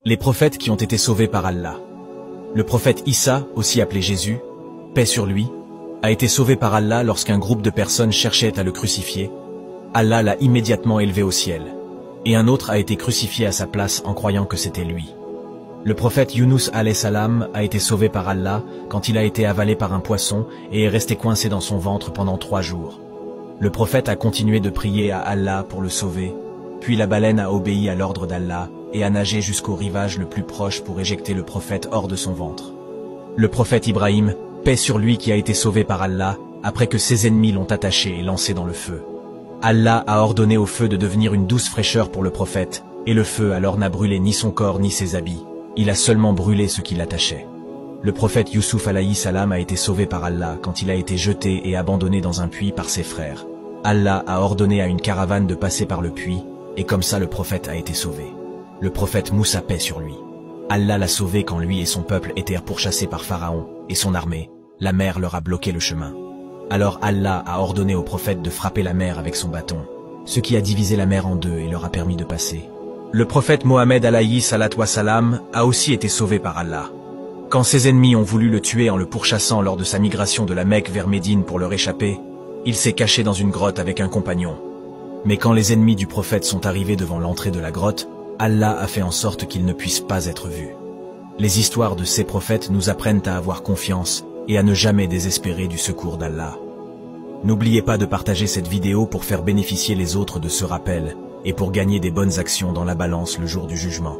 Les prophètes qui ont été sauvés par Allah. Le prophète Issa, aussi appelé Jésus, paix sur lui, a été sauvé par Allah lorsqu'un groupe de personnes cherchait à le crucifier. Allah l'a immédiatement élevé au ciel, et un autre a été crucifié à sa place en croyant que c'était lui. Le prophète Yunus alayhi salam a été sauvé par Allah quand il a été avalé par un poisson et est resté coincé dans son ventre pendant 3 jours. Le prophète a continué de prier à Allah pour le sauver, puis la baleine a obéi à l'ordre d'Allah et a nagé jusqu'au rivage le plus proche pour éjecter le prophète hors de son ventre. Le prophète Ibrahim, paix sur lui, qui a été sauvé par Allah après que ses ennemis l'ont attaché et lancé dans le feu. Allah a ordonné au feu de devenir une douce fraîcheur pour le prophète, et le feu alors n'a brûlé ni son corps ni ses habits, il a seulement brûlé ce qui l'attachait. Le prophète Youssouf alayhi salam a été sauvé par Allah quand il a été jeté et abandonné dans un puits par ses frères. Allah a ordonné à une caravane de passer par le puits, et comme ça le prophète a été sauvé. Le prophète Moussa, paix sur lui. Allah l'a sauvé quand lui et son peuple étaient pourchassés par Pharaon et son armée. La mer leur a bloqué le chemin. Alors Allah a ordonné au prophète de frapper la mer avec son bâton, ce qui a divisé la mer en deux et leur a permis de passer. Le prophète Mohammed alayhi salatu wassalam a aussi été sauvé par Allah. Quand ses ennemis ont voulu le tuer en le pourchassant lors de sa migration de la Mecque vers Médine pour leur échapper, il s'est caché dans une grotte avec un compagnon. Mais quand les ennemis du prophète sont arrivés devant l'entrée de la grotte, Allah a fait en sorte qu'ils ne puissent pas être vus. Les histoires de ces prophètes nous apprennent à avoir confiance et à ne jamais désespérer du secours d'Allah. N'oubliez pas de partager cette vidéo pour faire bénéficier les autres de ce rappel et pour gagner des bonnes actions dans la balance le jour du jugement.